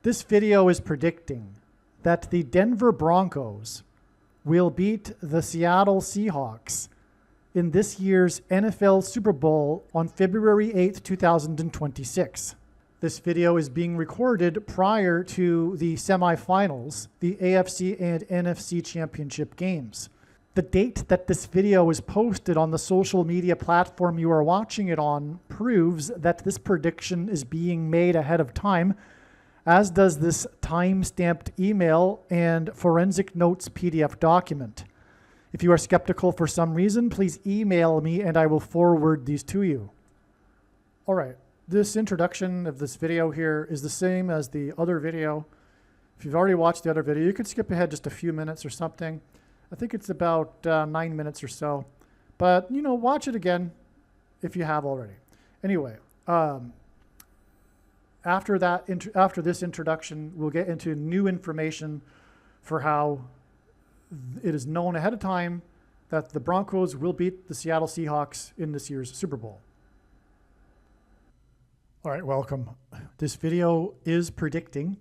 This video is predicting that the Denver Broncos will beat the Seattle Seahawks in this year's NFL Super Bowl on February 8th, 2026. This video is being recorded prior to the semifinals, the AFC and NFC championship games. The date that this video is posted on the social media platform you are watching it on proves that this prediction is being made ahead of time, as does this time-stamped email and forensic notes PDF document. If you are skeptical for some reason, please email me and I will forward these to you. All right, this introduction of this video here is the same as the other video. If you've already watched the other video, you could skip ahead just a few minutes or something. I think it's about 9 minutes or so. But, you know, watch it again if you have already. Anyway, after this introduction, we'll get into new information for how it is known ahead of time that the Broncos will beat the Seattle Seahawks in this year's Super Bowl. All right, welcome. This video is predicting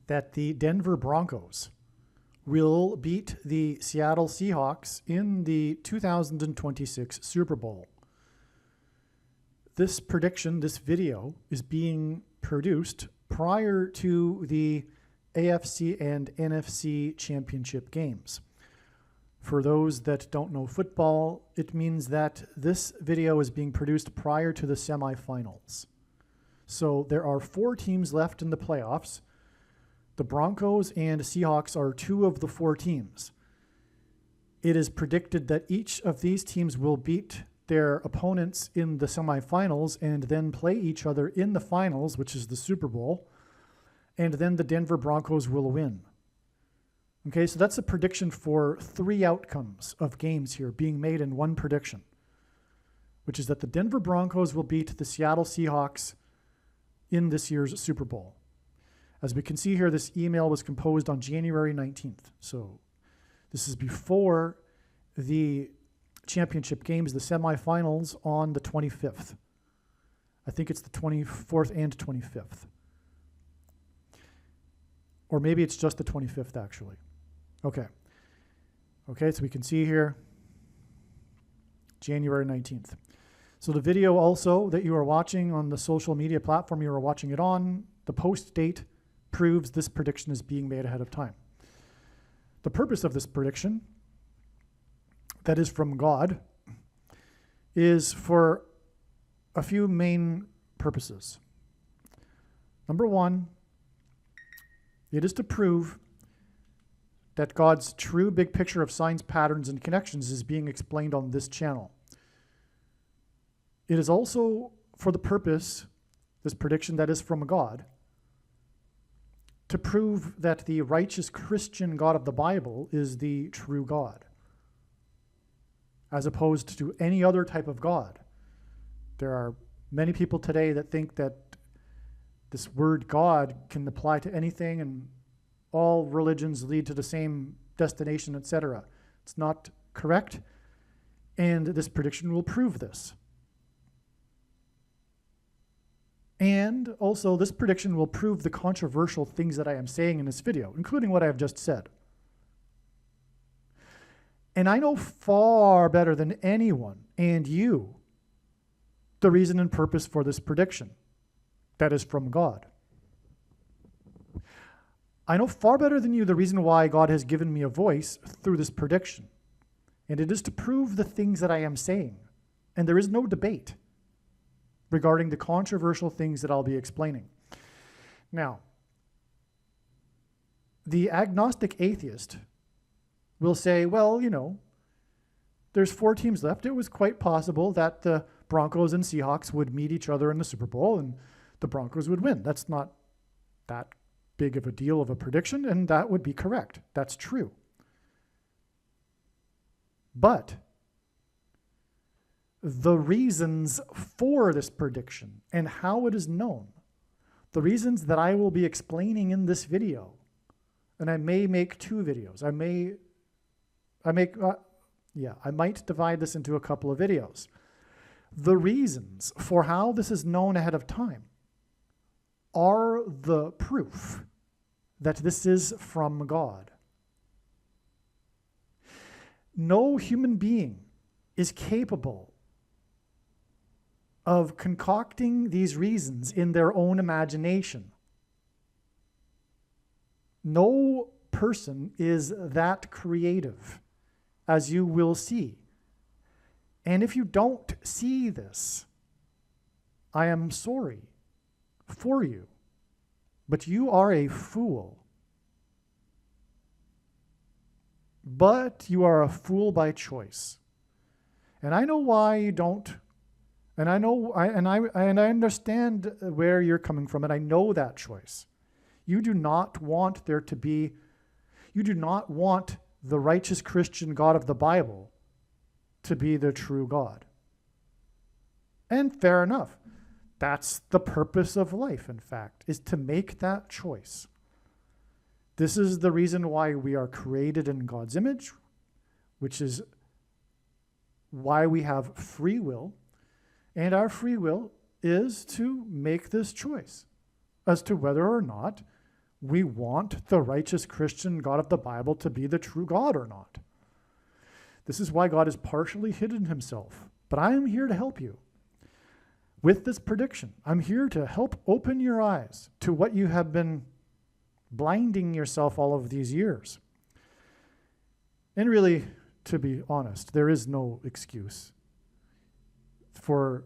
that the Denver Broncos will beat the Seattle Seahawks in the 2026 Super Bowl. This prediction, this video, is being produced prior to the AFC and NFC championship games. For those that don't know football, it means that this video is being produced prior to the semifinals. So there are 4 teams left in the playoffs. The Broncos and Seahawks are 2 of the 4 teams. It is predicted that each of these teams will beat their opponents in the semifinals and then play each other in the finals, which is the Super Bowl, and then the Denver Broncos will win. Okay, so that's a prediction for 3 outcomes of games here being made in one prediction, which is that the Denver Broncos will beat the Seattle Seahawks in this year's Super Bowl. As we can see here, this email was composed on January 19th. So this is before the championship games, the semifinals on the 25th. I think it's the 24th and 25th. Or maybe it's just the 25th, actually. Okay. Okay, so we can see here, January 19th. So the video also that you are watching on the social media platform you are watching it on, the post date proves this prediction is being made ahead of time. The purpose of this prediction, that is from God, is for a few main purposes. Number 1, it is to prove that God's true big picture of signs, patterns, and connections is being explained on this channel. It is also for the purpose, this prediction that is from God, to prove that the righteous Christian God of the Bible is the true God, as opposed to any other type of God. There are many people today that think that this word God can apply to anything and all religions lead to the same destination, etc. It's not correct, and this prediction will prove this. And also, this prediction will prove the controversial things that I am saying in this video, including what I have just said. And I know far better than anyone, and you, the reason and purpose for this prediction that is from God. I know far better than you the reason why God has given me a voice through this prediction. And it is to prove the things that I am saying. And there is no debate regarding the controversial things that I'll be explaining. Now, the agnostic atheist will say, well, you know, there's 4 teams left. It was quite possible that the Broncos and Seahawks would meet each other in the Super Bowl and the Broncos would win. That's not that big of a deal of a prediction, and that would be correct. That's true. But the reasons for this prediction and how it is known, the reasons that I will be explaining in this video, and I may make 2 videos. I might divide this into a couple of videos. The reasons for how this is known ahead of time are the proof that this is from God. No human being is capable of concocting these reasons in their own imagination. No person is that creative, as you will see. And if you don't see this, I am sorry for you, but you are a fool. But you are a fool by choice. And I know why you don't. And I understand where you're coming from, and I know that choice. You do not want the righteous Christian God of the Bible to be the true God. And fair enough. That's the purpose of life, in fact, is to make that choice. This is the reason why we are created in God's image, which is why we have free will. And our free will is to make this choice as to whether or not we want the righteous Christian God of the Bible to be the true God or not. This is why God has partially hidden himself. But I am here to help you with this prediction. I'm here to help open your eyes to what you have been blinding yourself all of these years. And really, to be honest, there is no excuse for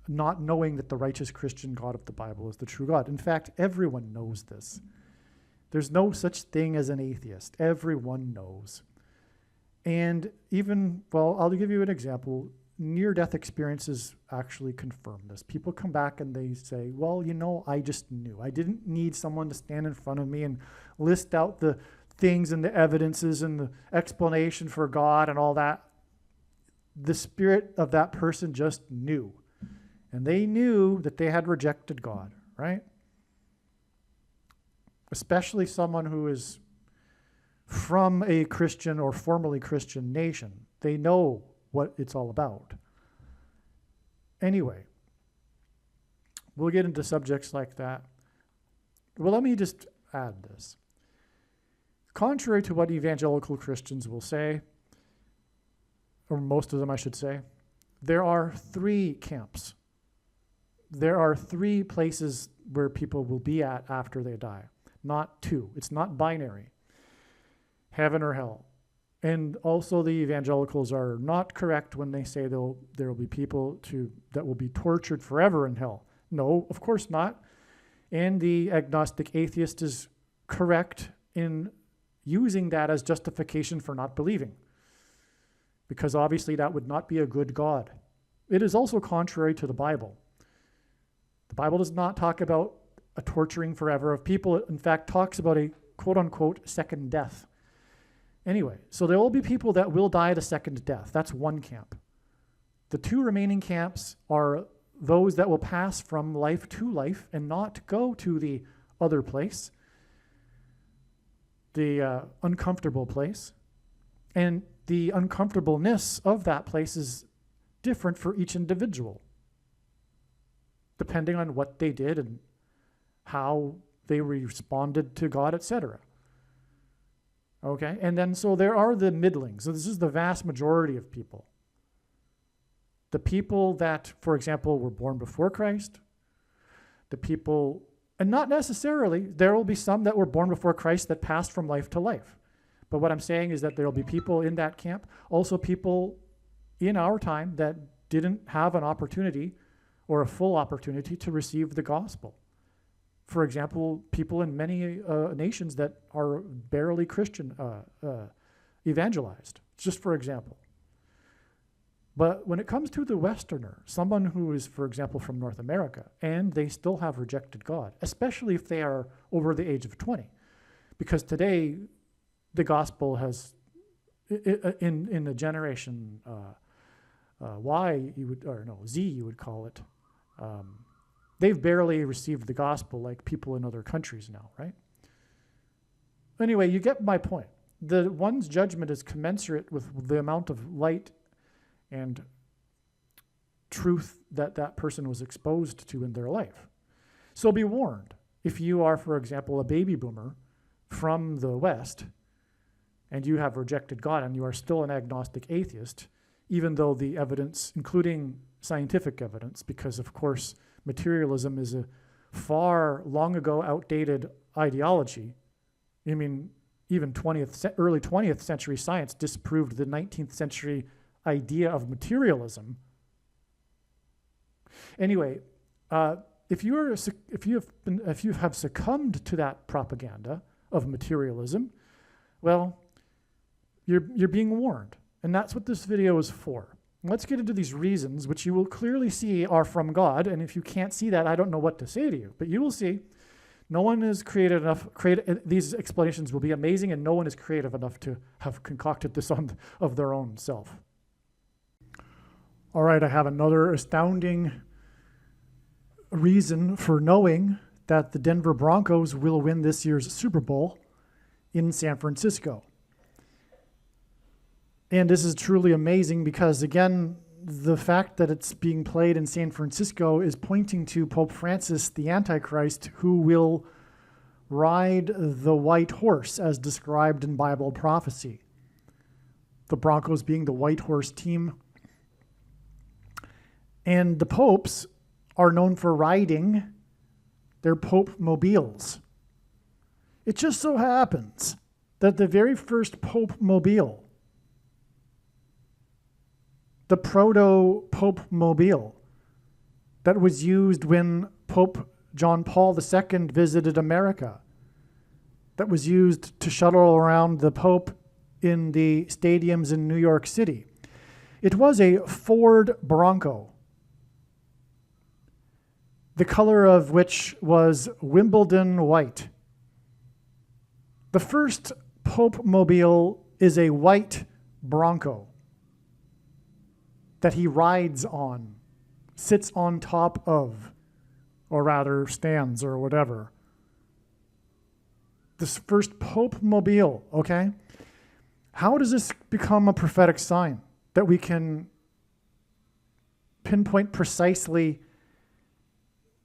not knowing that the righteous Christian God of the Bible is the true God. In fact, everyone knows this. There's no such thing as an atheist. Everyone knows. And even, well, I'll give you an example. Near-death experiences actually confirm this. People come back and they say, well, I just knew. I didn't need someone to stand in front of me and list out the things and the evidences and the explanation for God and all that. The spirit of that person just knew. And they knew that they had rejected God, right? Especially someone who is from a Christian or formerly Christian nation. They know what it's all about. Anyway, we'll get into subjects like that. Well, let me just add this. Contrary to what evangelical Christians will say, or most of them I should say, there are 3 camps. There are 3 places where people will be at after they die, not 2. It's not binary, heaven or hell. And also the evangelicals are not correct when they say there will be people that will be tortured forever in hell. No, of course not. And the agnostic atheist is correct in using that as justification for not believing, because obviously that would not be a good God. It is also contrary to the Bible. The Bible does not talk about a torturing forever of people. It, in fact, talks about a quote-unquote second death. Anyway, so there will be people that will die the second death. That's one camp. The 2 remaining camps are those that will pass from life to life and not go to the other place, the uncomfortable place. And the uncomfortableness of that place is different for each individual, depending on what they did and how they responded to God, etc. Okay, and then so there are the middlings. So this is the vast majority of people. The people that, for example, were born before Christ, the people, and not necessarily, there will be some that were born before Christ that passed from life to life. But what I'm saying is that there will be people in that camp, also people in our time that didn't have an opportunity or a full opportunity to receive the gospel. For example, people in many nations that are barely Christian evangelized, just for example. But when it comes to the Westerner, someone who is, for example, from North America, and they still have rejected God, especially if they are over the age of 20, because today the gospel has, in the generation Y, Z, you would call it, they've barely received the gospel like people in other countries now, right? Anyway, you get my point. The one's judgment is commensurate with the amount of light and truth that that person was exposed to in their life. So be warned. if you are, for example, a baby boomer from the West, and you have rejected God and you are still an agnostic atheist, even though the evidence, including scientific evidence, because of course materialism is a far long ago outdated ideology. I mean, even early 20th century science disproved the 19th century idea of materialism. Anyway, if you have succumbed to that propaganda of materialism, well, you're being warned, and that's what this video is for. Let's get into these reasons, which you will clearly see are from God, and if you can't see that, I don't know what to say to you, but you will see. No one is creative enough. These explanations will be amazing, and no one is creative enough to have concocted this of their own self. All right, I have another astounding reason for knowing that the Denver Broncos will win this year's Super Bowl in San Francisco. And this is truly amazing because, again, the fact that it's being played in San Francisco is pointing to Pope Francis, the Antichrist, who will ride the white horse as described in Bible prophecy. The Broncos being the white horse team. And the popes are known for riding their popemobiles. It just so happens that the very first popemobile, the proto-popemobile that was used when Pope John Paul II visited America, that was used to shuttle around the Pope in the stadiums in New York City. It was a Ford Bronco, the color of which was Wimbledon white. The first popemobile is a white Bronco that he rides on, sits on top of, or rather stands or whatever. This first popemobile, okay? How does this become a prophetic sign that we can pinpoint precisely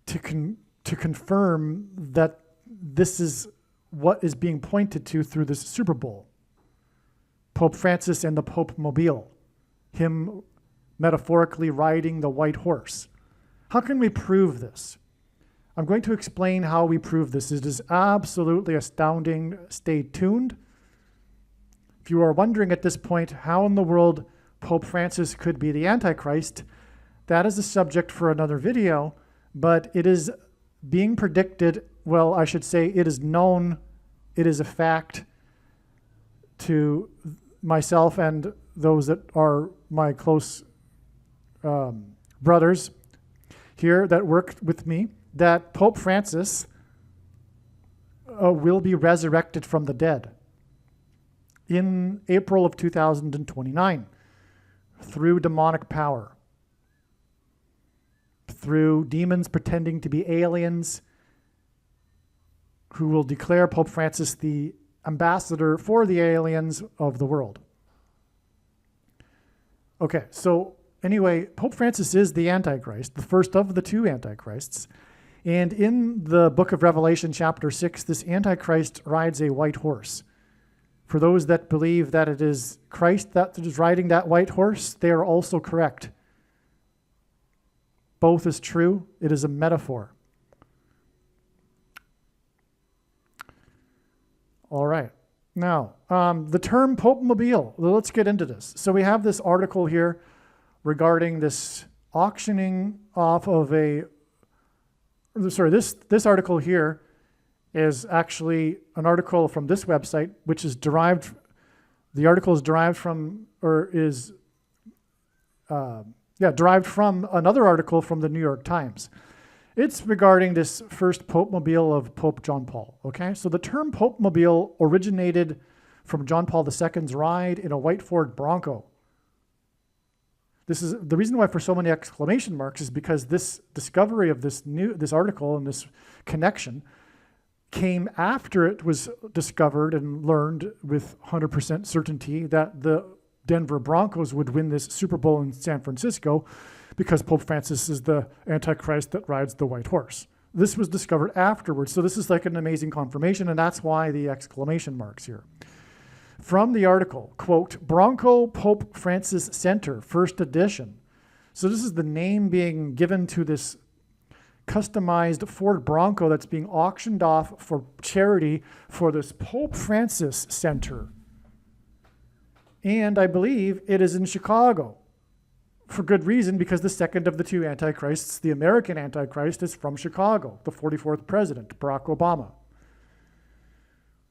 to confirm that this is what is being pointed to through this Super Bowl? Pope Francis and the popemobile, him metaphorically riding the white horse. How can we prove this? I'm going to explain how we prove this. It is absolutely astounding. Stay tuned. If you are wondering at this point how in the world Pope Francis could be the Antichrist, that is a subject for another video, but it is being predicted, well, I should say it is known, it is a fact to myself and those that are my close brothers here that work with me, that Pope Francis will be resurrected from the dead in April of 2029 through demonic power, through demons pretending to be aliens who will declare Pope Francis the ambassador for the aliens of the world. Okay, so anyway, Pope Francis is the Antichrist, the first of the two Antichrists. And in the book of Revelation, chapter 6, this Antichrist rides a white horse. For those that believe that it is Christ that is riding that white horse, they are also correct. Both is true. It is a metaphor. All right. Now, the term popemobile, let's get into this. So we have this article here regarding this auctioning off of this article here is actually an article from this website, which is derived, the article is derived from, derived from another article from the New York Times. It's regarding this first popemobile of Pope John Paul, okay? So the term popemobile originated from John Paul II's ride in a white Ford Bronco. This is the reason why for so many exclamation marks is because this discovery of this article and this connection came after it was discovered and learned with 100% certainty that the Denver Broncos would win this Super Bowl in San Francisco because Pope Francis is the Antichrist that rides the white horse. This was discovered afterwards. So this is like an amazing confirmation, and that's why the exclamation marks here. From the article, quote, Bronco Pope Francis Center, first edition. So this is the name being given to this customized Ford Bronco that's being auctioned off for charity for this Pope Francis Center. And I believe it is in Chicago. For good reason, because the second of the two Antichrists, the American Antichrist, is from Chicago, the 44th president, Barack Obama,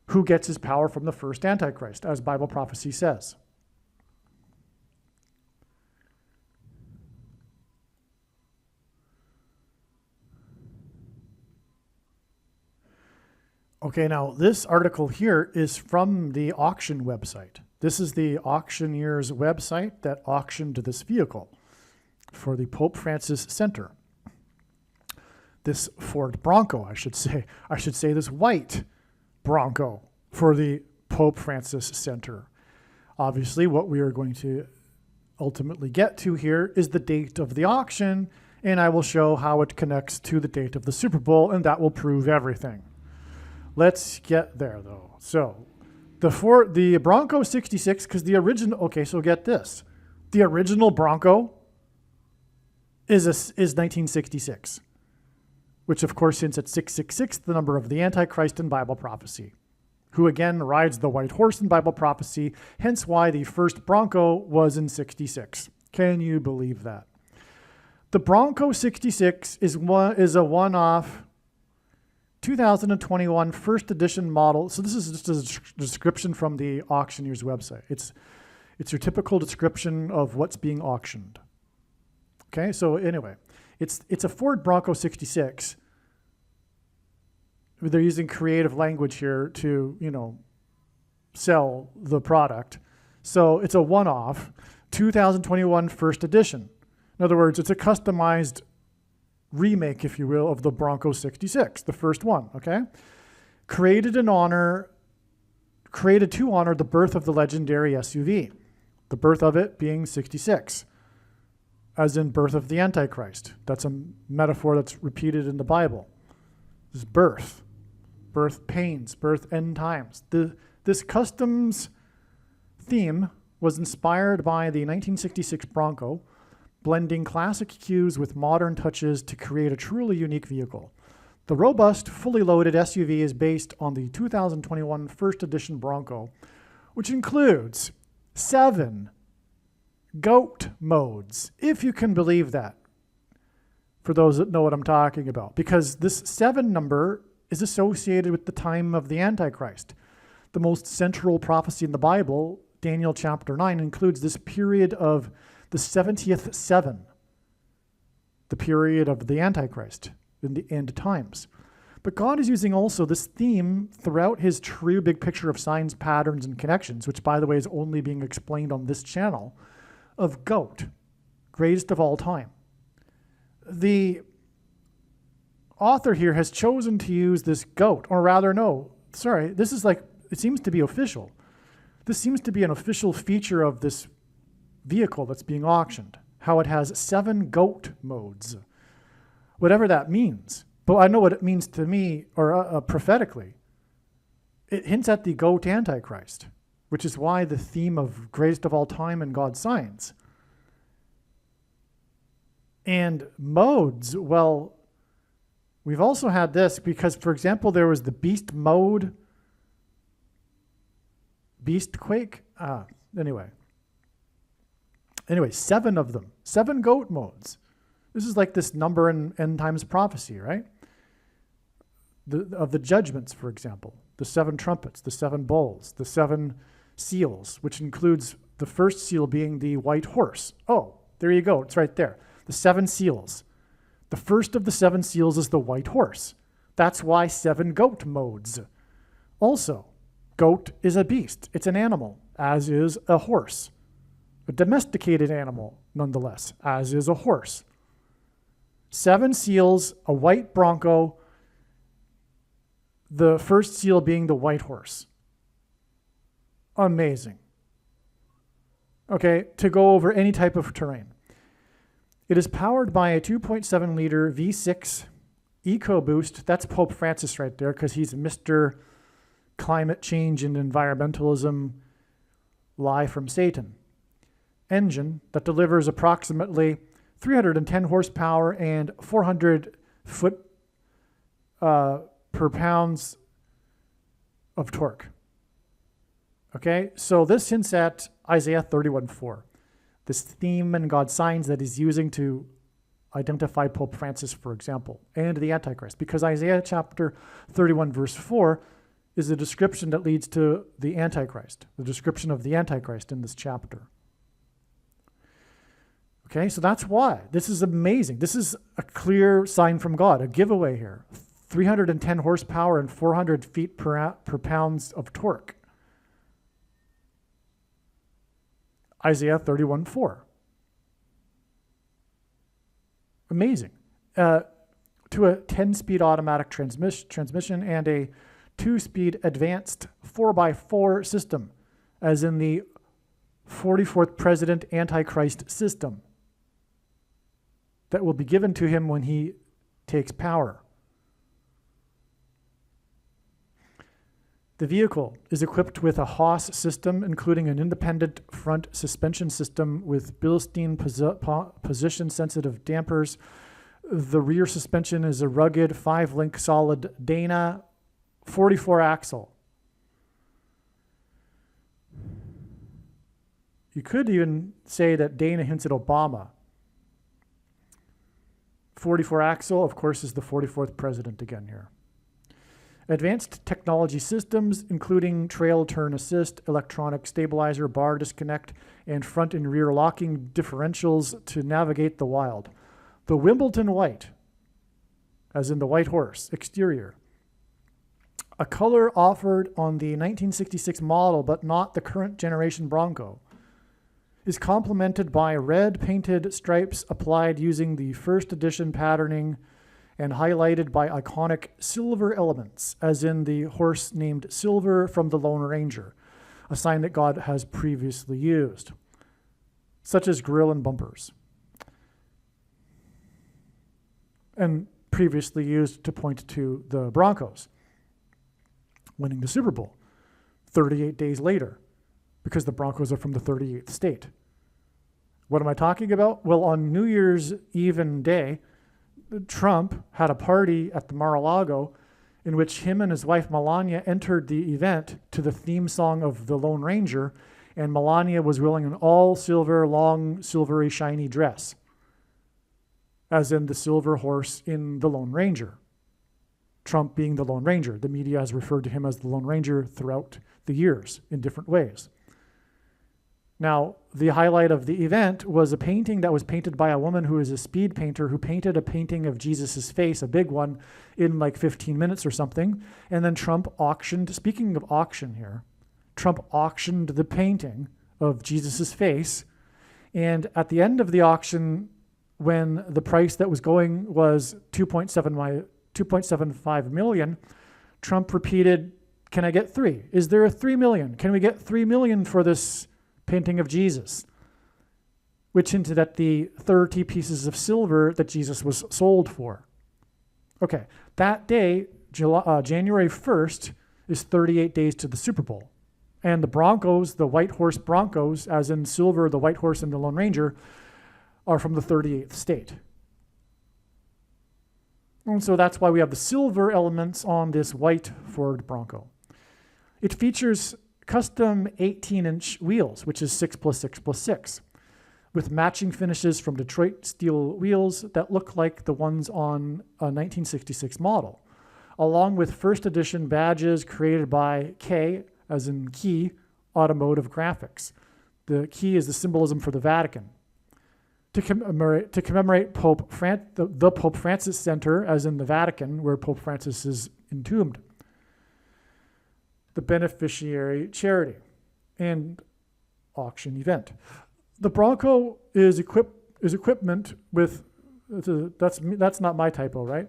who gets his power from the first Antichrist, as Bible prophecy says. Okay, now this article here is from the auction website. This is the auctioneer's website that auctioned this vehicle for the Pope Francis Center. This Ford Bronco, I should say this white Bronco for the Pope Francis Center. Obviously, what we are going to ultimately get to here is the date of the auction, and I will show how it connects to the date of the Super Bowl, and that will prove everything. Let's get there, though. So, the Bronco 66, because the original, okay, so get this. The original Bronco is 1966, which of course hints at 666, the number of the Antichrist in Bible prophecy, who again rides the white horse in Bible prophecy, hence why the first Bronco was in 66. Can you believe that? The Bronco 66 is a one-off 2021 first edition model. So this is just a description from the auctioneer's website. It's your typical description of what's being auctioned. Okay, so anyway, it's a Ford Bronco 66. They're using creative language here to, sell the product. So it's a one-off 2021 first edition. In other words, it's a customized remake, if you will, of the Bronco 66, the first one, okay? Created to honor the birth of the legendary SUV, the birth of it being 66, as in birth of the Antichrist. That's a metaphor that's repeated in the Bible. This is birth pains, birth end times. This customs theme was inspired by the 1966 Bronco, blending classic cues with modern touches to create a truly unique vehicle. The robust, fully loaded SUV is based on the 2021 first edition Bronco, which includes 7 GOAT modes, if you can believe that, for those that know what I'm talking about, because this 7 number is associated with the time of the Antichrist. The most central prophecy in the Bible, Daniel chapter 9, includes this period of the 70th 7, the period of the Antichrist in the end times. But God is using also this theme throughout his true big picture of signs, patterns, and connections, which, by the way, is only being explained on this channel, of GOAT, greatest of all time. The author here has chosen to use this GOAT, or rather, this is like, it seems to be official. This seems to be an official feature of this vehicle that's being auctioned, how it has 7 GOAT modes, whatever that means. But I know what it means to me, or prophetically. It hints at the GOAT Antichrist, which is why the theme of greatest of all time and God's signs. And modes, well, we've also had this because, for example, there was the beast mode, beast quake. Anyway, 7 of them, 7 GOAT modes. This is like this number in end times prophecy, right? Of the judgments, for example, the 7 trumpets, the 7 bowls, the 7 seals, which includes the first seal being the white horse. Oh, there you go. It's right there. The 7 seals. The first of the 7 seals is the white horse. That's why 7 GOAT modes. Also, goat is a beast. It's an animal, as is a horse. A domesticated animal, nonetheless, as is a horse. 7 seals, a white Bronco, the first seal being the white horse. Amazing. Okay, to go over any type of terrain. It is powered by a 2.7-liter V6 EcoBoost, that's Pope Francis right there, because he's Mr. Climate Change and Environmentalism, lie from Satan. Engine that delivers approximately 310 horsepower and 400 foot per pounds of torque. Okay, so this hints at Isaiah 31:4, this theme and God's signs that he's using to identify Pope Francis, for example, and the Antichrist, because Isaiah chapter 31 verse 4 is a description that leads to the Antichrist, the description of the Antichrist in this chapter. Okay, so that's why. This is amazing. This is a clear sign from God, a giveaway here. 310 horsepower and 400 feet per pounds of torque. Isaiah 31:4. Amazing. To a 10-speed automatic transmission and a 2-speed advanced 4x4 system, as in the 44th President Antichrist system that will be given to him when he takes power. The vehicle is equipped with a Haas system, including an independent front suspension system with Bilstein position-sensitive dampers. The rear suspension is a rugged 5-link solid Dana 44 axle. You could even say that Dana hints at Obama. 44 axle, of course, is the 44th president again here. Advanced technology systems, including trail turn assist, electronic stabilizer, bar disconnect, and front and rear locking differentials to navigate the wild. The Wimbledon white, as in the white horse, exterior. A color offered on the 1966 model, but not the current generation Bronco, is complemented by red painted stripes applied using the first edition patterning and highlighted by iconic silver elements, as in the horse named Silver from the Lone Ranger, a sign that God has previously used, such as grille and bumpers, and previously used to point to the Broncos winning the Super Bowl 38 days later, because the Broncos are from the 38th state. What am I talking about? Well, on New Year's Eve and day, Trump had a party at the Mar-a-Lago in which him and his wife Melania entered the event to the theme song of the Lone Ranger, and Melania was wearing an all-silver, long, silvery, shiny dress, as in the silver horse in the Lone Ranger. Trump being the Lone Ranger. The media has referred to him as the Lone Ranger throughout the years in different ways. Now, the highlight of the event was a painting that was painted by a woman who is a speed painter who painted a painting of Jesus's face, a big one, in like 15 minutes or something. And then Trump auctioned, speaking of auction here, Trump auctioned the painting of Jesus's face. And at the end of the auction, when the price that was going was $2.75 million, Trump repeated, "Can I get 3? Is there a 3 million? Can we get 3 million for this painting of Jesus?" Which hinted at the 30 pieces of silver that Jesus was sold for. Okay, that day, January 1st, is 38 days to the Super Bowl. And the Broncos, the white horse Broncos, as in silver, the white horse and the Lone Ranger, are from the 38th state. And so that's why we have the silver elements on this white Ford Bronco. It features custom 18-inch wheels, which is 6+6+6, with matching finishes from Detroit steel wheels that look like the ones on a 1966 model, along with first edition badges created by K, as in Key, Automotive Graphics. The key is the symbolism for the Vatican. To commemorate the Pope Francis Center, as in the Vatican, where Pope Francis is entombed. The beneficiary charity and auction event. The Bronco is equipment with, that's not my typo, right?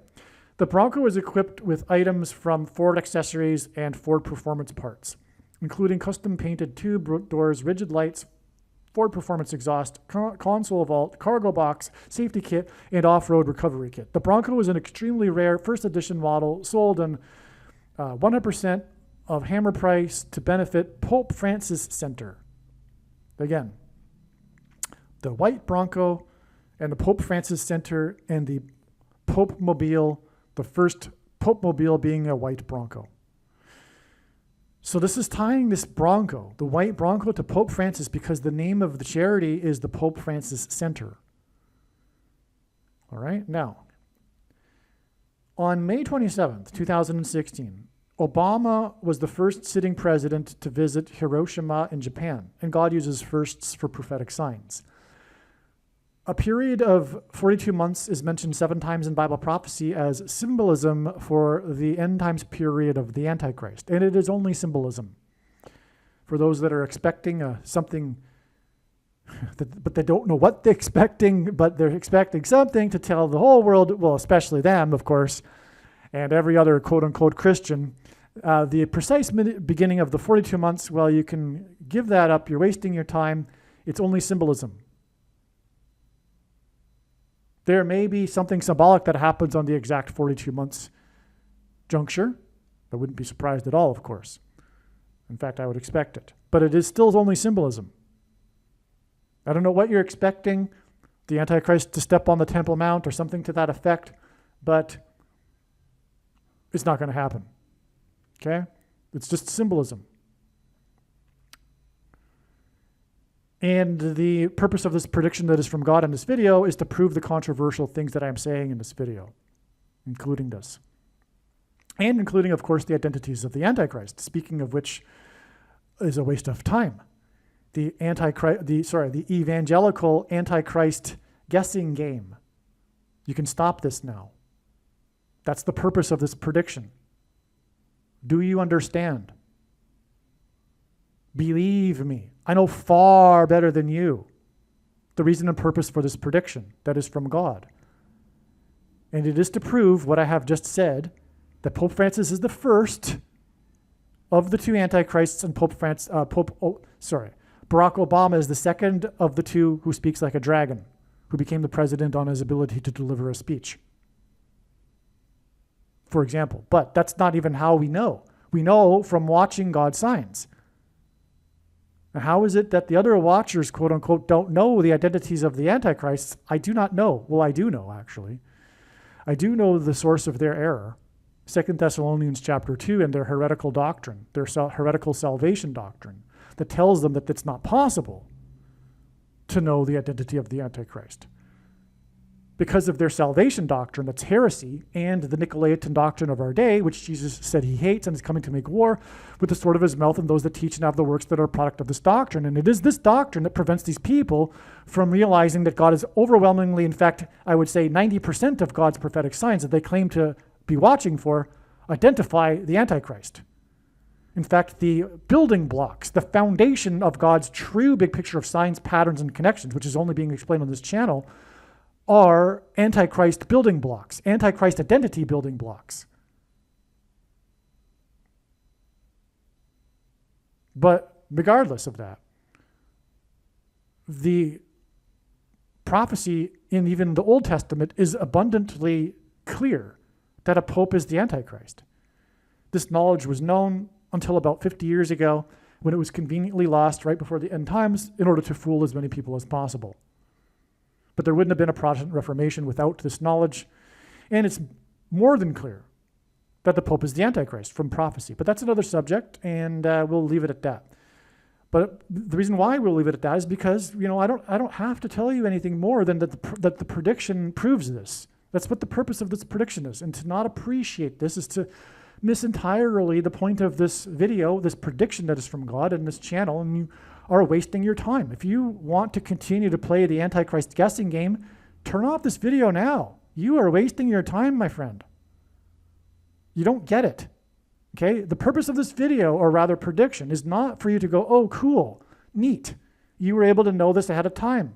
The Bronco is equipped with items from Ford Accessories and Ford Performance parts, including custom painted tube doors, rigid lights, Ford Performance exhaust, console vault, cargo box, safety kit, and off-road recovery kit. The Bronco is an extremely rare first edition model sold in 100% of hammer price to benefit Pope Francis Center. Again, the white Bronco and the Pope Francis Center and the popemobile, the first popemobile being a white Bronco. So this is tying this Bronco, the white Bronco, to Pope Francis because the name of the charity is the Pope Francis Center. All right, now, on May 27th, 2016, Obama was the first sitting president to visit Hiroshima in Japan, and God uses firsts for prophetic signs. A period of 42 months is mentioned 7 times in Bible prophecy as symbolism for the end times period of the Antichrist. And it is only symbolism. For those that are expecting something, but they don't know what they're expecting, but they're expecting something to tell the whole world, well, especially them, of course, and every other quote-unquote Christian, the precise beginning of the 42 months, well, you can give that up. You're wasting your time. It's only symbolism. There may be something symbolic that happens on the exact 42 months juncture. I wouldn't be surprised at all, of course. In fact, I would expect it. But it is still only symbolism. I don't know what you're expecting, the Antichrist to step on the Temple Mount or something to that effect, but it's not going to happen. Okay? It's just symbolism. And the purpose of this prediction that is from God in this video is to prove the controversial things that I am saying in this video, including this. And including, of course, the identities of the Antichrist, speaking of which is a waste of time. The evangelical Antichrist guessing game. You can stop this now. That's the purpose of this prediction. Do you understand? Believe me, I know far better than you the reason and purpose for this prediction that is from God. And it is to prove what I have just said, that Pope Francis is the first of the 2 antichrists, and Barack Obama is the second of the 2 who speaks like a dragon, who became the president on his ability to deliver a speech, for example. But that's not even how we know. We know from watching God's signs. Now, how is it that the other watchers, quote unquote, don't know the identities of the Antichrists? I do not know. Well, I do know, actually. I do know the source of their error, 2 Thessalonians chapter 2, and their heretical doctrine, their heretical salvation doctrine, that tells them that it's not possible to know the identity of the Antichrist. Because of their salvation doctrine, that's heresy, and the Nicolaitan doctrine of our day, which Jesus said he hates and is coming to make war with the sword of his mouth and those that teach and have the works that are a product of this doctrine. And it is this doctrine that prevents these people from realizing that God is overwhelmingly, in fact, I would say 90% of God's prophetic signs that they claim to be watching for identify the Antichrist. In fact, the building blocks, the foundation of God's true big picture of signs, patterns, and connections, which is only being explained on this channel, are Antichrist building blocks, Antichrist identity building blocks. But regardless of that, the prophecy in even the Old Testament is abundantly clear that a pope is the Antichrist. This knowledge was known until about 50 years ago, when it was conveniently lost right before the end times in order to fool as many people as possible. But there wouldn't have been a Protestant Reformation without this knowledge. And it's more than clear that the Pope is the Antichrist from prophecy. But that's another subject, and we'll leave it at that. But the reason why we'll leave it at that is because, I don't have to tell you anything more than that the prediction proves this. That's what the purpose of this prediction is. And to not appreciate this is to miss entirely the point of this video, this prediction that is from God in this channel, and you are wasting your time. If you want to continue to play the Antichrist guessing game, turn off this video now. You are wasting your time, my friend. You don't get it. Okay? The purpose of this video, or rather prediction, is not for you to go, oh, cool, neat. You were able to know this ahead of time.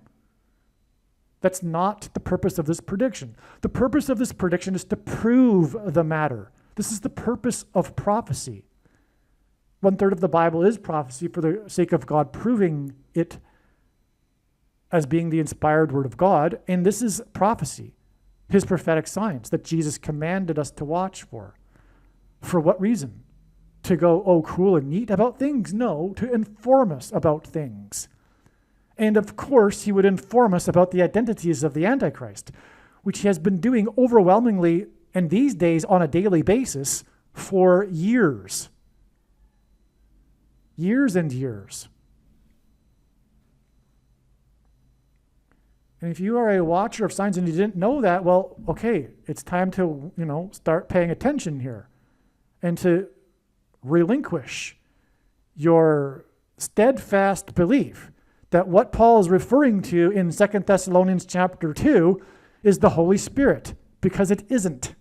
That's not the purpose of this prediction. The purpose of this prediction is to prove the matter. This is the purpose of prophecy. 1/3 of the Bible is prophecy for the sake of God proving it as being the inspired word of God, and this is prophecy, his prophetic signs that Jesus commanded us to watch for. For what reason? To go, oh, cool and neat about things? No, to inform us about things. And of course, he would inform us about the identities of the Antichrist, which he has been doing overwhelmingly, and these days on a daily basis, for years. Years and years. And if you are a watcher of signs and you didn't know that, well, okay, it's time to, start paying attention here and to relinquish your steadfast belief that what Paul is referring to in 2 Thessalonians chapter 2 is the Holy Spirit, because it isn't.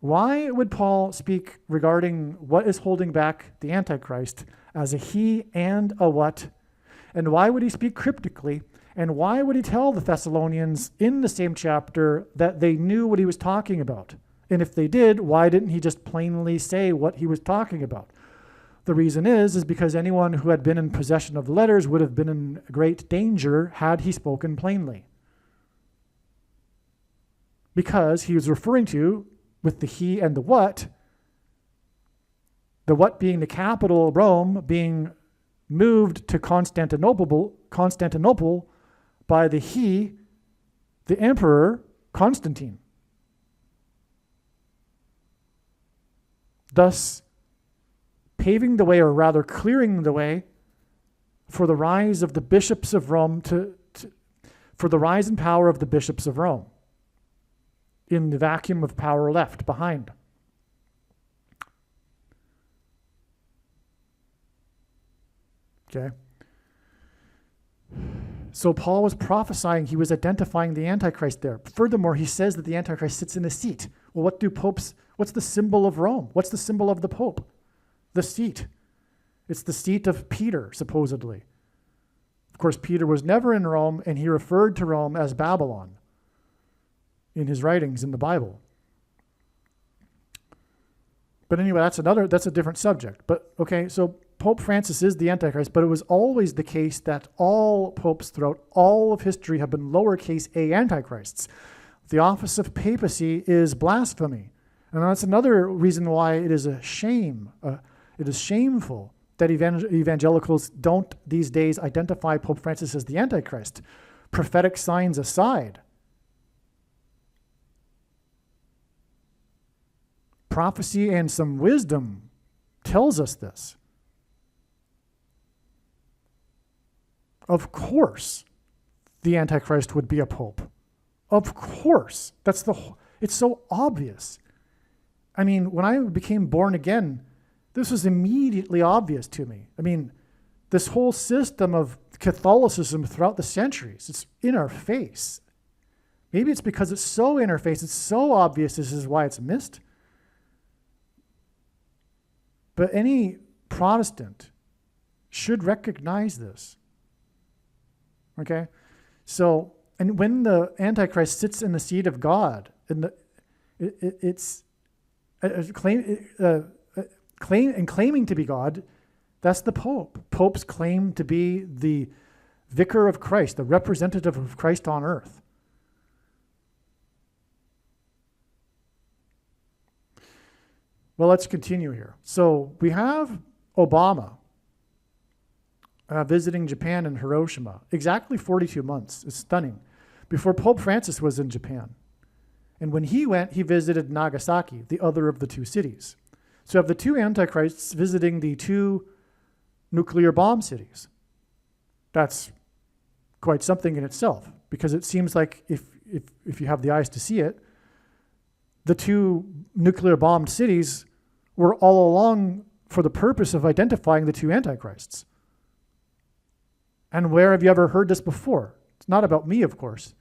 Why would Paul speak regarding what is holding back the Antichrist as a he and a what? And why would he speak cryptically? And why would he tell the Thessalonians in the same chapter that they knew what he was talking about? And if they did, why didn't he just plainly say what he was talking about? The reason is because anyone who had been in possession of the letters would have been in great danger had he spoken plainly. Because he was referring to, with the he and the what being the capital, Rome, being moved to Constantinople by the he, the emperor, Constantine. Thus, paving the way, or rather clearing the way, for the rise of the bishops of Rome, for the rise in power of the bishops of Rome, in the vacuum of power left behind. Okay. So Paul was prophesying, he was identifying the Antichrist there. Furthermore, he says that the Antichrist sits in a seat. Well, what's the symbol of Rome? What's the symbol of the Pope? The seat. It's the seat of Peter, supposedly. Of course, Peter was never in Rome, and he referred to Rome as Babylon in his writings in the Bible. But anyway, that's a different subject. But okay, so Pope Francis is the Antichrist, but it was always the case that all popes throughout all of history have been lowercase a Antichrists. The office of papacy is blasphemy. And that's another reason why it is a shame. It is shameful that evangelicals don't these days identify Pope Francis as the Antichrist. Prophetic signs aside, prophecy and some wisdom tells us this. Of course, the Antichrist would be a pope. Of course. It's so obvious. I mean, when I became born again, this was immediately obvious to me. I mean, this whole system of Catholicism throughout the centuries, it's in our face. Maybe it's because it's so in our face, it's so obvious, this is why it's missed. But any Protestant should recognize this. Okay? So, and when the Antichrist sits in the seat of God, and claiming to be God, that's the Pope. Popes claim to be the vicar of Christ, the representative of Christ on earth. Well, let's continue here. So we have Obama visiting Japan and Hiroshima. Exactly 42 months. It's stunning. Before Pope Francis was in Japan. And when he went, he visited Nagasaki, the other of the two cities. So you have the two Antichrists visiting the two nuclear bomb cities. That's quite something in itself, because it seems like if you have the eyes to see it, the two nuclear bombed cities were all along for the purpose of identifying the two Antichrists. And where have you ever heard this before? It's not about me, of course,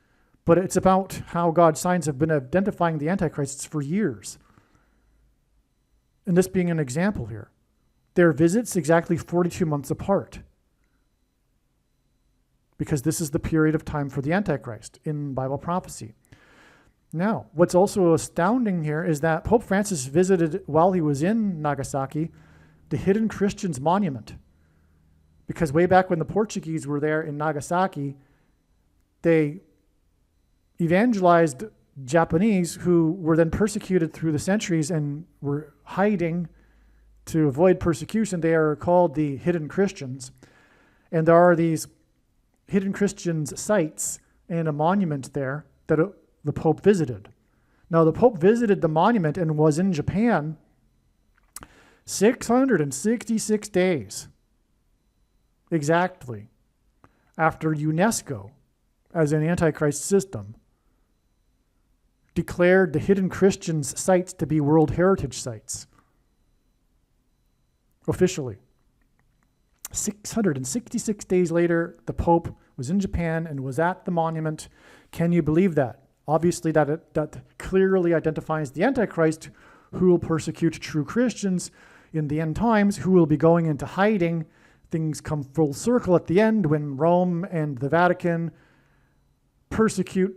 but it's about how God's signs have been identifying the Antichrists for years. And this being an example here. Their visits exactly 42 months apart, because this is the period of time for the Antichrist in Bible prophecy. Now, what's also astounding here is that Pope Francis visited, while he was in Nagasaki, the Hidden Christians Monument. Because way back when the Portuguese were there in Nagasaki, they evangelized Japanese who were then persecuted through the centuries and were hiding to avoid persecution. They are called the hidden Christians. And there are these hidden Christians sites and a monument there that the Pope visited. Now, the Pope visited the monument and was in Japan 666 days exactly after UNESCO, as an Antichrist system, declared the hidden Christians sites to be World Heritage Sites. Officially. 666 days later, the Pope was in Japan and was at the monument. Can you believe that? Obviously, that clearly identifies the Antichrist, who will persecute true Christians in the end times, who will be going into hiding. Things come full circle at the end when Rome and the Vatican persecute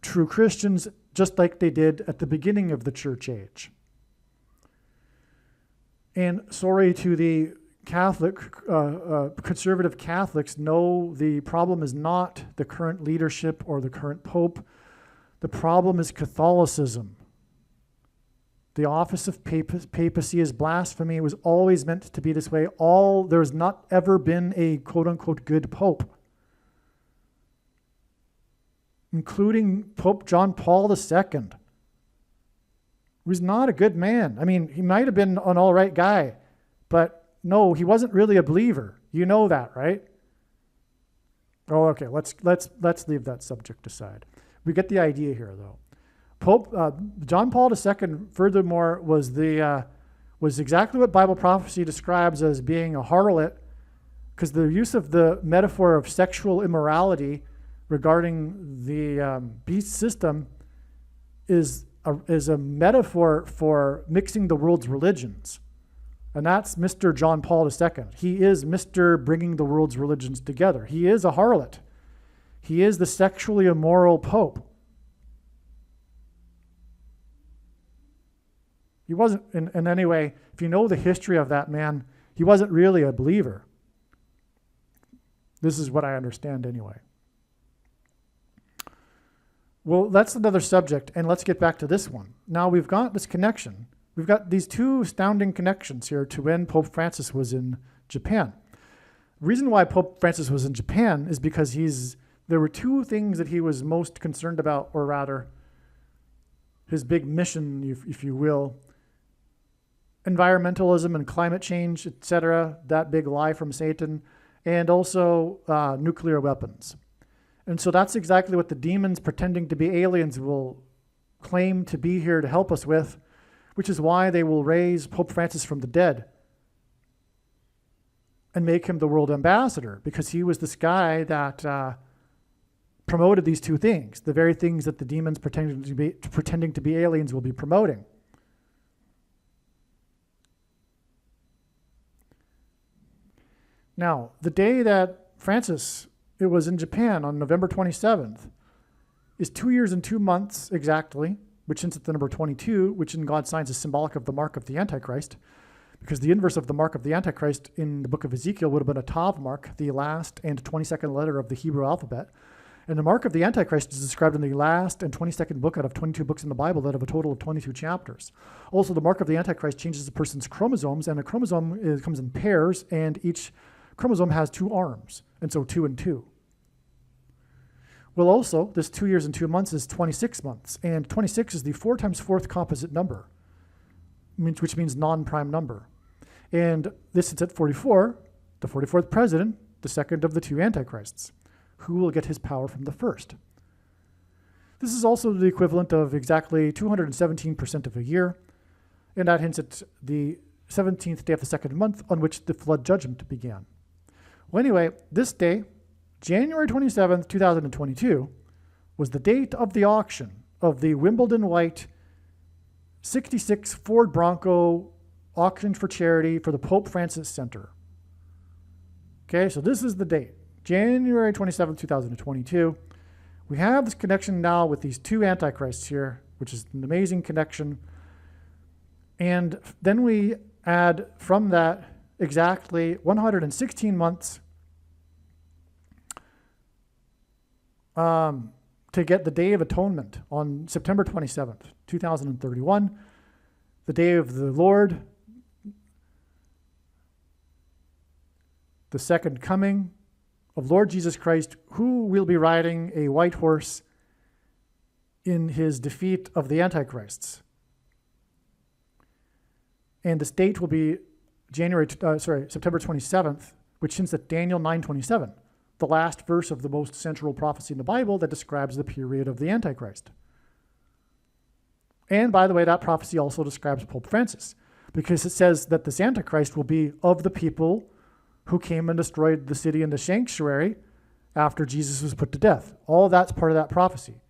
true Christians just like they did at the beginning of the church age. And sorry to the Catholic, conservative Catholics, no, the problem is not the current leadership or the current Pope. The problem is Catholicism. The office of papacy is blasphemy. It was always meant to be this way. There's not ever been a quote-unquote good Pope, including Pope John Paul II. He was not a good man. I mean, he might have been an all right guy, but no, he wasn't really a believer. You know that, right? Oh, okay. Let's leave that subject aside. We get the idea here, though. Pope John Paul II, furthermore, was exactly what Bible prophecy describes as being a harlot, because the use of the metaphor of sexual immorality regarding the beast system is a metaphor for mixing the world's religions. And that's Mr. John Paul II. He is Mr. bringing the world's religions together. He is a harlot. He is the sexually immoral Pope. He wasn't, in any way, if you know the history of that man, he wasn't really a believer. This is what I understand anyway. Well, that's another subject, and let's get back to this one. Now we've got this connection. We've got these two astounding connections here to when Pope Francis was in Japan. The reason why Pope Francis was in Japan is because there were two things that he was most concerned about, or rather, his big mission, if you will. Environmentalism and climate change, etc., that big lie from Satan, and also nuclear weapons. And so that's exactly what the demons pretending to be aliens will claim to be here to help us with, which is why they will raise Pope Francis from the dead and make him the world ambassador, because he was this guy that promoted these two things, the very things that the demons pretending to be aliens will be promoting. Now, the day that Francis was in Japan on November 27th is 2 years and 2 months exactly, which hints at the number 22, which in God's signs is symbolic of the mark of the Antichrist, because the inverse of the mark of the Antichrist in the book of Ezekiel would have been a Tav mark, the last and 22nd letter of the Hebrew alphabet. And the mark of the Antichrist is described in the last and 22nd book out of 22 books in the Bible that have a total of 22 chapters. Also, the mark of the Antichrist changes a person's chromosomes, and a chromosome comes in pairs, and each chromosome has 2 arms, and so 2 and 2. Well, also, this 2 years and 2 months is 26 months, and 26 is the 4 times 4th composite number, which means non-prime number. And this is at 44, the 44th president, the second of the 2 antichrists, who will get his power from the first. This is also the equivalent of exactly 217% of a year, and that hints at the 17th day of the second month on which the flood judgment began. Well, anyway, this day, January 27th, 2022, was the date of the auction of the Wimbledon White 66 Ford Bronco auctioned for charity for the Pope Francis Center. Okay, so this is the date, January 27th, 2022. We have this connection now with these 2 antichrists here, which is an amazing connection. And then we add from that exactly 116 months to get the Day of Atonement on September 27th, 2031, the day of the Lord, the second coming of Lord Jesus Christ, who will be riding a white horse in his defeat of the Antichrists. And this date will be September 27th, which hints at Daniel 9:27, the last verse of the most central prophecy in the Bible that describes the period of the Antichrist. And by the way, that prophecy also describes Pope Francis, because it says that this Antichrist will be of the people who came and destroyed the city and the sanctuary after Jesus was put to death. All that's part of that prophecy.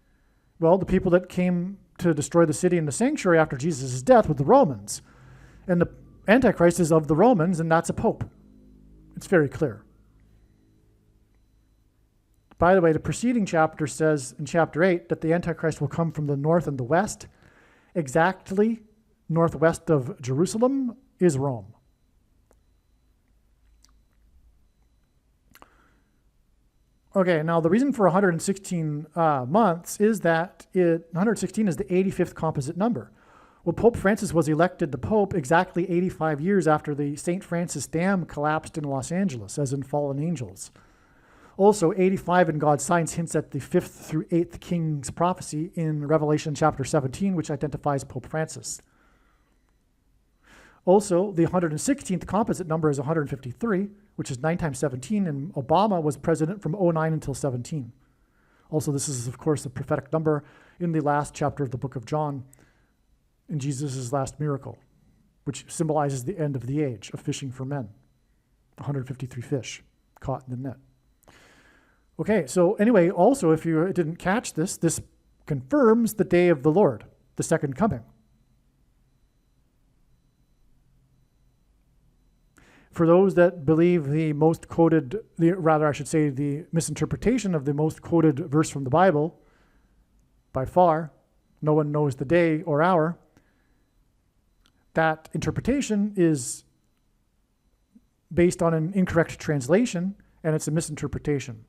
Well, the people that came to destroy the city and the sanctuary after Jesus' death were the Romans. And the Antichrist is of the Romans, and that's a pope. It's very clear. By the way, the preceding chapter says in chapter 8 that the Antichrist will come from the north and the west. Exactly northwest of Jerusalem is Rome. Okay, now the reason for 116 months is that 116 is the 85th composite number. Well, Pope Francis was elected the Pope exactly 85 years after the St. Francis Dam collapsed in Los Angeles, as in Fallen Angels. Also, 85 in God's signs hints at the 5th through 8th king's prophecy in Revelation chapter 17, which identifies Pope Francis. Also, the 116th composite number is 153, which is 9 times 17, and Obama was president from 09 until 17. Also, this is, of course, the prophetic number in the last chapter of the book of John, in Jesus' last miracle, which symbolizes the end of the age of fishing for men. 153 fish caught in the net. Okay, so anyway, also, if you didn't catch this, this confirms the day of the Lord, the second coming. For those that believe the misinterpretation of the most quoted verse from the Bible, by far, no one knows the day or hour, that interpretation is based on an incorrect translation, and it's a misinterpretation.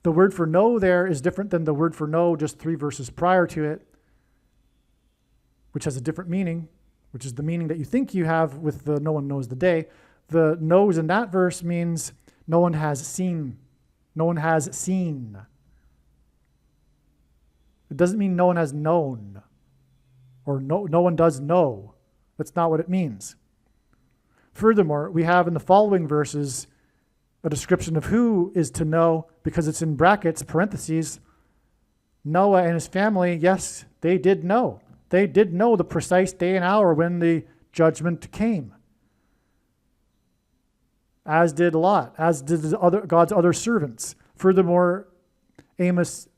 The word for know there is different than the word for know just 3 verses prior to it, which has a different meaning, which is the meaning that you think you have with the no one knows the day. The knows in that verse means no one has seen. No one has seen. It doesn't mean no one has known or no one does know. That's not what it means. Furthermore, we have in the following verses a description of who is to know, because it's in brackets, parentheses. Noah and his family, yes, they did know. They did know the precise day and hour when the judgment came. As did Lot, as did God's other servants. Furthermore, Amos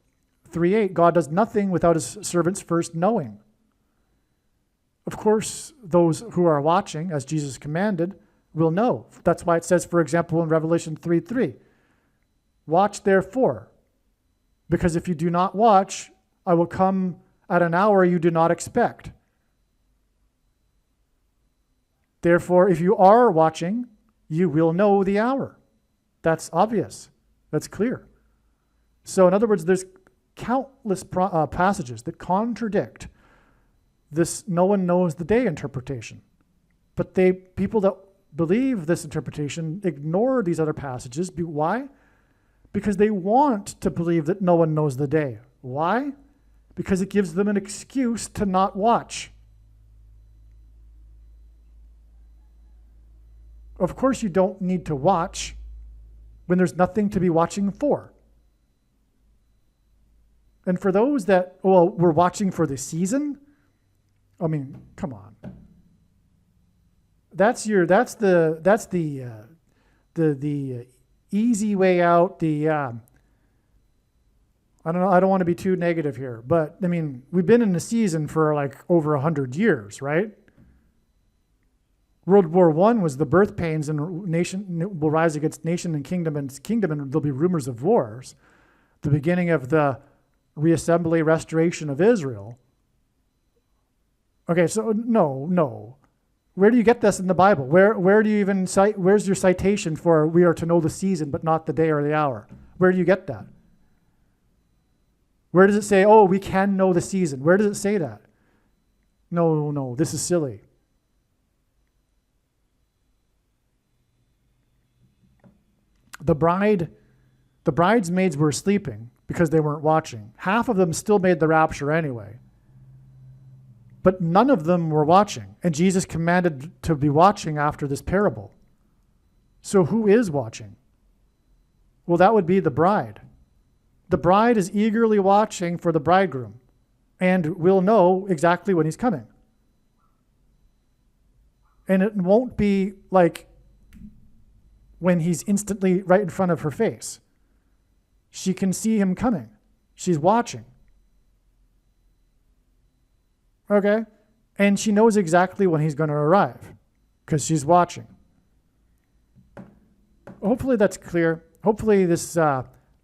3:8, God does nothing without his servants first knowing. Of course, those who are watching, as Jesus commanded, will know. That's why it says, for example, in Revelation 3:3, watch therefore, because if you do not watch, I will come at an hour you do not expect. Therefore, if you are watching, you will know the hour. That's obvious. That's clear. So in other words, there's countless passages that contradict this no one knows the day interpretation. But people that believe this interpretation ignore these other passages. Why? Because they want to believe that no one knows the day. Why? Because it gives them an excuse to not watch. Of course, you don't need to watch when there's nothing to be watching for. And for those that, we're watching for the season, I mean, come on. That's the easy way out. I don't want to be too negative here, but I mean, we've been in the season for like over 100 years, right? World War I was the birth pains, and nation will rise against nation and kingdom, and there'll be rumors of wars. The beginning of the reassembly, restoration of Israel. Okay, so no. Where do you get this in the Bible? Where do you even cite, where's your citation for we are to know the season but not the day or the hour? Where do you get that? Where does it say, oh, we can know the season? Where does it say that? No, this is silly. The bridesmaids were sleeping because they weren't watching. Half of them still made the rapture anyway. But none of them were watching. And Jesus commanded to be watching after this parable. So who is watching? Well, that would be the bride. The bride is eagerly watching for the bridegroom and will know exactly when he's coming. And it won't be like when he's instantly right in front of her face. She can see him coming. She's watching. Okay? And she knows exactly when he's going to arrive because she's watching. Hopefully that's clear. Hopefully this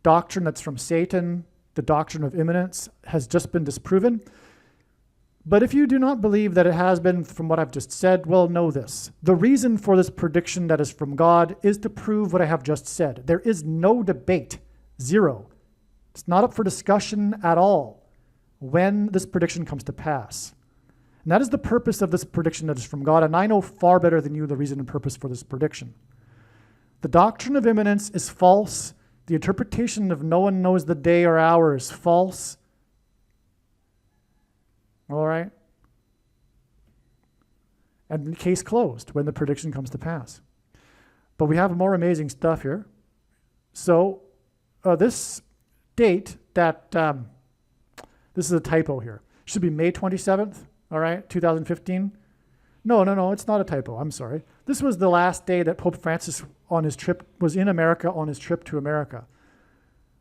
doctrine that's from Satan, the doctrine of imminence, has just been disproven. But if you do not believe that it has been from what I've just said, well, know this. The reason for this prediction that is from God is to prove what I have just said. There is no debate. Zero. It's not up for discussion at all when this prediction comes to pass. And that is the purpose of this prediction that is from God, and I know far better than you the reason and purpose for this prediction. The doctrine of imminence is false. The interpretation of no one knows the day or hour is false. All right? And case closed when the prediction comes to pass. But we have more amazing stuff here. So this date that, this is a typo here. Should be May 27th, all right, 2015. No, it's not a typo. I'm sorry. This was the last day that Pope Francis on his trip was in America on his trip to America.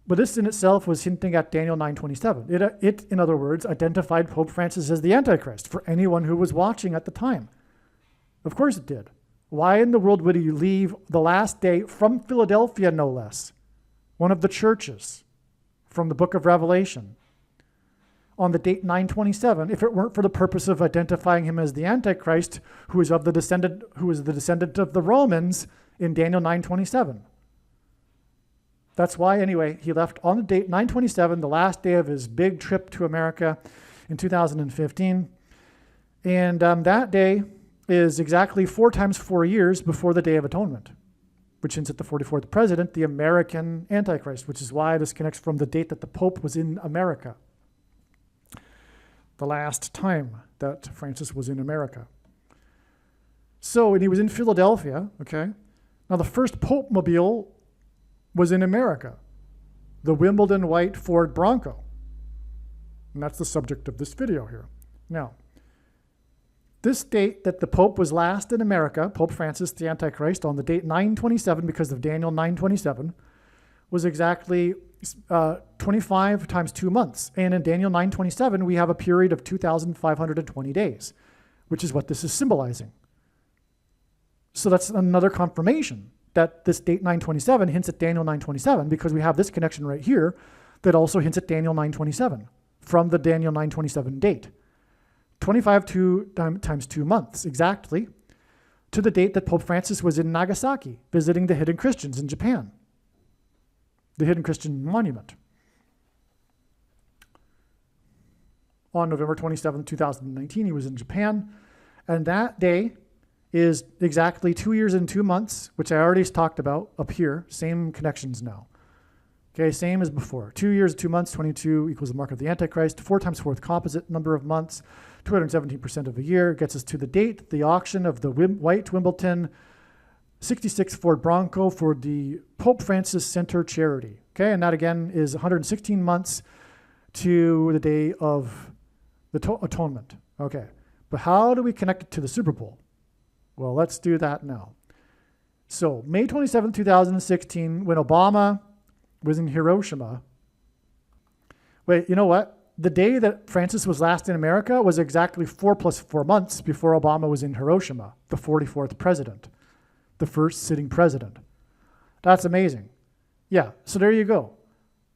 But this in itself was hinting at Daniel 9:27. It, in other words, identified Pope Francis as the Antichrist for anyone who was watching at the time. Of course it did. Why in the world would he leave the last day from Philadelphia, no less, one of the churches from the book of Revelation, on the date 927, if it weren't for the purpose of identifying him as the Antichrist, who is the descendant of the Romans in Daniel 9:27. That's why, anyway, he left on the date 927, the last day of his big trip to America in 2015. And that day is exactly 4 times 4 years before the Day of Atonement, which hints at the 44th president, the American Antichrist, which is why this connects from the date that the Pope was in America. The last time that Francis was in America. So, and he was in Philadelphia, okay? Now, the first popemobile was in America, the Wimbledon white Ford Bronco. And that's the subject of this video here. Now, this date that the Pope was last in America, Pope Francis the Antichrist, on the date 927, because of Daniel 927, was exactly 25 times 2 months. And in Daniel 927, we have a period of 2,520 days, which is what this is symbolizing. So that's another confirmation that this date 927 hints at Daniel 927, because we have this connection right here that also hints at Daniel 927 from the Daniel 927 date. 25 times 2 months, exactly, to the date that Pope Francis was in Nagasaki visiting the hidden Christians in Japan, the hidden Christian monument. On November 27, 2019, he was in Japan, and that day is exactly 2 years and 2 months, which I already talked about up here. Same connections now. Okay, same as before. 2 years, 2 months, 22 equals the mark of the Antichrist. 4 times 4th composite number of months, 217% of a year, gets us to the date, the auction of the white Wimbledon 66 Ford Bronco for the Pope Francis Center charity. Okay, and that again is 116 months to the day of the atonement. Okay, but how do we connect it to the Super Bowl? Well, let's do that now. So, May 27, 2016, when Obama was in Hiroshima. Wait, you know what? The day that Francis was last in America was exactly 4 plus 4 months before Obama was in Hiroshima, the 44th president, the first sitting president. That's amazing. Yeah, so there you go.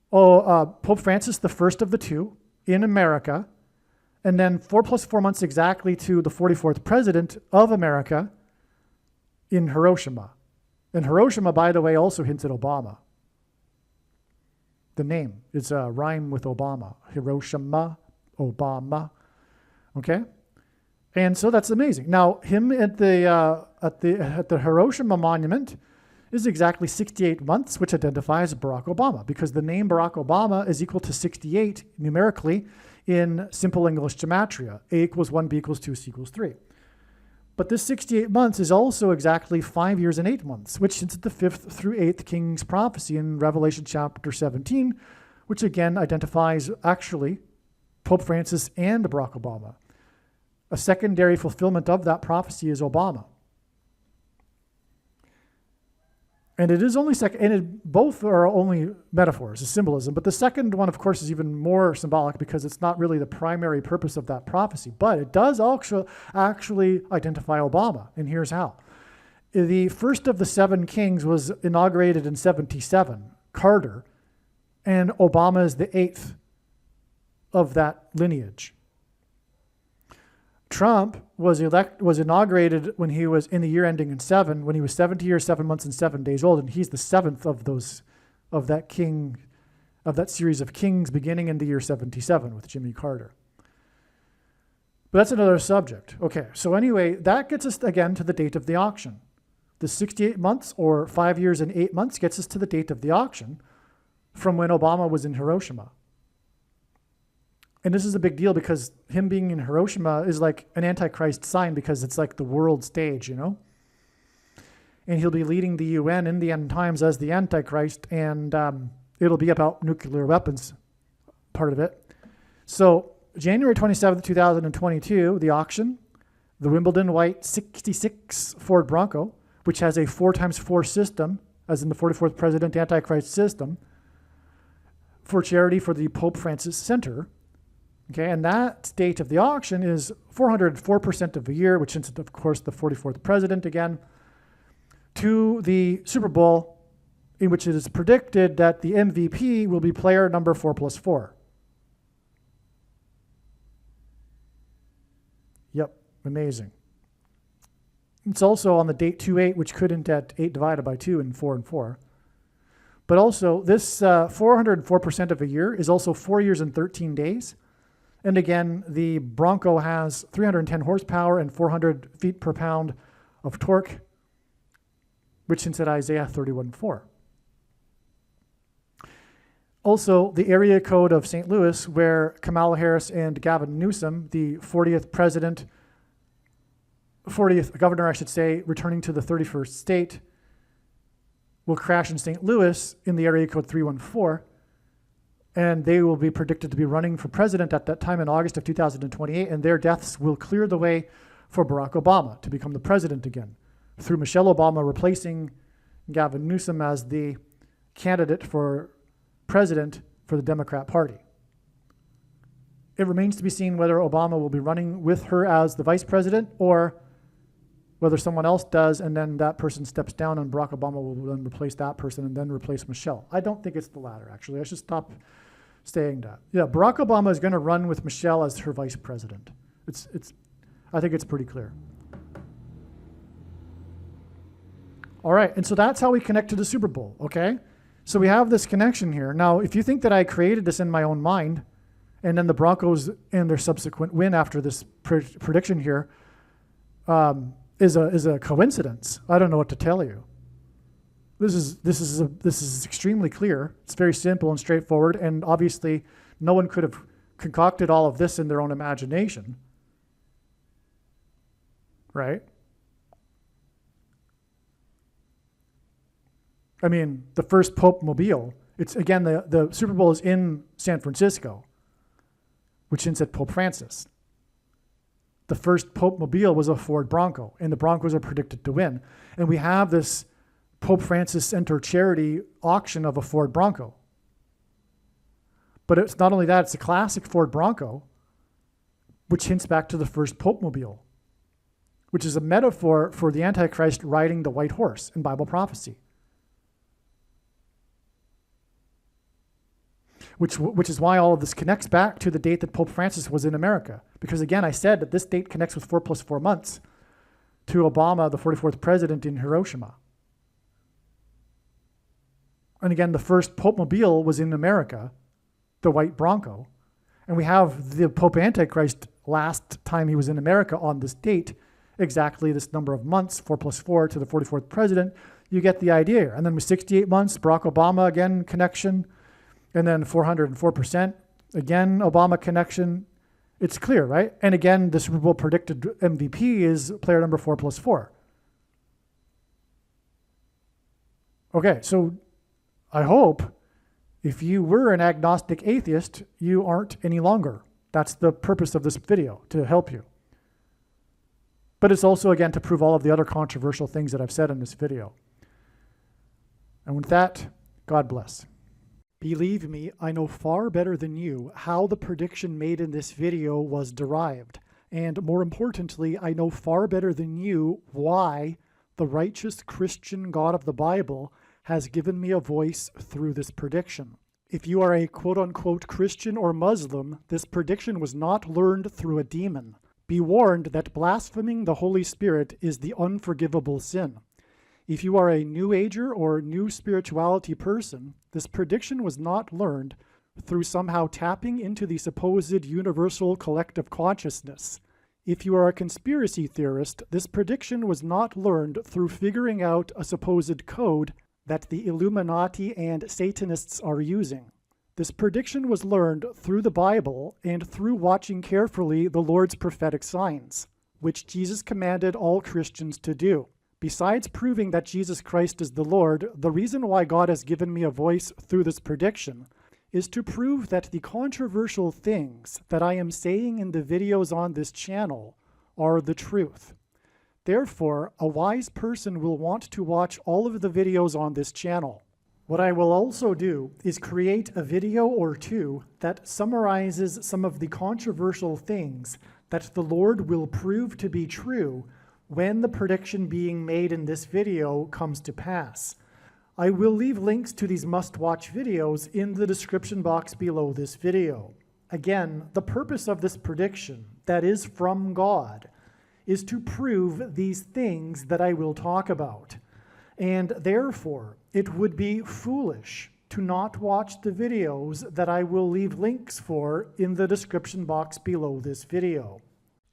Pope Francis, the first of the two in America, And then 4 plus 4 months exactly to the 44th president of America in Hiroshima. And Hiroshima, by the way, also hints at Obama. The name is a rhyme with Obama. Hiroshima, Obama. Okay? And so that's amazing. Now, him at the Hiroshima monument is exactly 68 months, which identifies Barack Obama, because the name Barack Obama is equal to 68 numerically in simple English gematria. A equals 1, B equals 2, C equals 3. But this 68 months is also exactly 5 years and 8 months, which is the 5th through 8th king's prophecy in Revelation chapter 17, which again identifies actually Pope Francis and Barack Obama. A secondary fulfillment of that prophecy is Obama. And it is only both are only metaphors, a symbolism. But the second one, of course, is even more symbolic because it's not really the primary purpose of that prophecy. But it does actually identify Obama, and here's how. The first of the 7 kings was inaugurated in 77, Carter, and Obama is the 8th of that lineage. Trump was inaugurated when he was in the year ending in 7, when he was 70 years, 7 months, and 7 days old, and he's the 7th of that series of kings beginning in the year 77 with Jimmy Carter. But that's another subject. Okay, so anyway, that gets us again to the date of the auction. The 68 months or 5 years and 8 months gets us to the date of the auction from when Obama was in Hiroshima. And this is a big deal because him being in Hiroshima is like an Antichrist sign because it's like the world stage, you know? And he'll be leading the UN in the end times as the Antichrist, and it'll be about nuclear weapons, part of it. So January 27th, 2022, the auction, the Wimbledon White 66 Ford Bronco, which has a 4x4 system, as in the 44th President Antichrist system, for charity for the Pope Francis Center. Okay, and that date of the auction is 404% of a year, which is, of course, the 44th president again, to the Super Bowl, in which it is predicted that the MVP will be player number 4+4. Yep, amazing. It's also on the date 2-8, which could hint at 8 divided by 2 and 4 and 4. But also, this 404% of a year is also 4 years and 13 days. And again, the Bronco has 310 horsepower and 400 feet per pound of torque, which hints at Isaiah 31:4. Also, the area code of St. Louis, where Kamala Harris and Gavin Newsom, the 40th governor, I should say, returning to the 31st state, will crash in St. Louis in the area code 314. And they will be predicted to be running for president at that time in August of 2028, and their deaths will clear the way for Barack Obama to become the president again, through Michelle Obama replacing Gavin Newsom as the candidate for president for the Democrat Party. It remains to be seen whether Obama will be running with her as the vice president or whether someone else does, and then that person steps down and Barack Obama will then replace that person and then replace Michelle. I don't think it's the latter, actually. I should stop saying that. Yeah, Barack Obama is going to run with Michelle as her vice president. I think it's pretty clear. All right, and so that's how we connect to the Super Bowl, okay? So we have this connection here. Now, if you think that I created this in my own mind, and then the Broncos and their subsequent win after this prediction here is a coincidence, I don't know what to tell you. This is extremely clear. It's very simple and straightforward, and obviously no one could have concocted all of this in their own imagination, right? I mean, the first popemobile, it's again, the Super Bowl is in San Francisco, which hints at Pope Francis. The first popemobile was a Ford Bronco, and the Broncos are predicted to win. And we have this Pope Francis Center charity auction of a Ford Bronco. But it's not only that, it's a classic Ford Bronco, which hints back to the first popemobile, which is a metaphor for the Antichrist riding the white horse in Bible prophecy. which is why all of this connects back to the date that Pope Francis was in America. Because again, I said that this date connects with 4 + 4 months to Obama, the 44th president in Hiroshima. And again, the first popemobile was in America, the white Bronco. And we have the Pope Antichrist last time he was in America on this date, exactly this number of months, 4 + 4 to the 44th president. You get the idea. And then with 68 months, Barack Obama, again, connection. And then 404%, again, Obama connection. It's clear, right? And again, the Super Bowl predicted MVP is player number 4 + 4. Okay, so I hope if you were an agnostic atheist, you aren't any longer. That's the purpose of this video, to help you. But it's also, again, to prove all of the other controversial things that I've said in this video. And with that, God bless. Believe me, I know far better than you how the prediction made in this video was derived. And more importantly, I know far better than you why the righteous Christian God of the Bible has given me a voice through this prediction. If you are a quote-unquote Christian or Muslim, this prediction was not learned through a demon. Be warned that blaspheming the Holy Spirit is the unforgivable sin. If you are a New Ager or New Spirituality person, this prediction was not learned through somehow tapping into the supposed universal collective consciousness. If you are a conspiracy theorist, this prediction was not learned through figuring out a supposed code that the Illuminati and Satanists are using. This prediction was learned through the Bible and through watching carefully the Lord's prophetic signs, which Jesus commanded all Christians to do. Besides proving that Jesus Christ is the Lord, the reason why God has given me a voice through this prediction is to prove that the controversial things that I am saying in the videos on this channel are the truth. Therefore, a wise person will want to watch all of the videos on this channel. What I will also do is create a video or two that summarizes some of the controversial things that the Lord will prove to be true when the prediction being made in this video comes to pass. I will leave links to these must-watch videos in the description box below this video. Again, the purpose of this prediction, that is from God, is to prove these things that I will talk about. And therefore, it would be foolish to not watch the videos that I will leave links for in the description box below this video.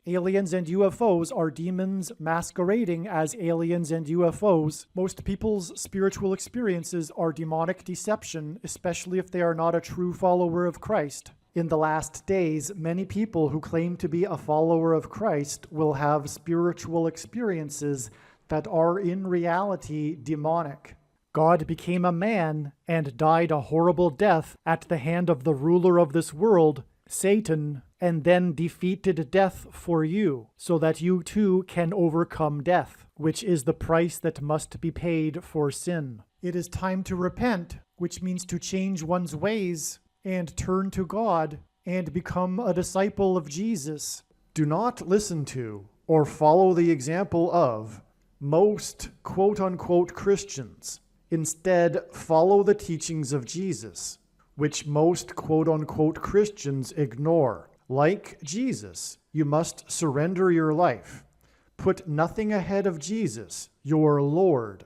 Aliens and UFOs are demons masquerading as aliens and UFOs. Most people's spiritual experiences are demonic deception, especially if they are not a true follower of Christ. In the last days, many people who claim to be a follower of Christ will have spiritual experiences that are in reality demonic. God became a man and died a horrible death at the hand of the ruler of this world, Satan, and then defeated death for you, so that you too can overcome death, which is the price that must be paid for sin. It is time to repent, which means to change one's ways and turn to God and become a disciple of Jesus. Do not listen to or follow the example of most quote-unquote Christians. Instead, follow the teachings of Jesus, which most quote-unquote Christians ignore. Like Jesus, you must surrender your life. Put nothing ahead of Jesus, your Lord.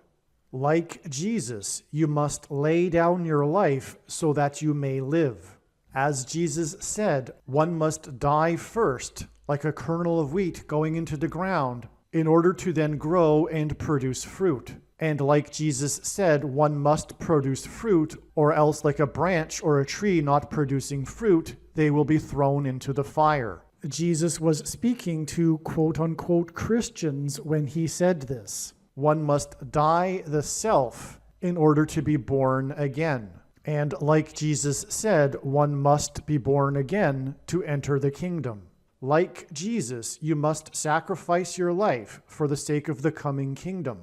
Like Jesus, you must lay down your life so that you may live. As Jesus said, one must die first, like a kernel of wheat going into the ground, in order to then grow and produce fruit. And like Jesus said, one must produce fruit, or else like a branch or a tree not producing fruit, they will be thrown into the fire. Jesus was speaking to quote-unquote Christians when he said this. One must die the self in order to be born again. And like Jesus said, one must be born again to enter the kingdom. Like Jesus, you must sacrifice your life for the sake of the coming kingdom.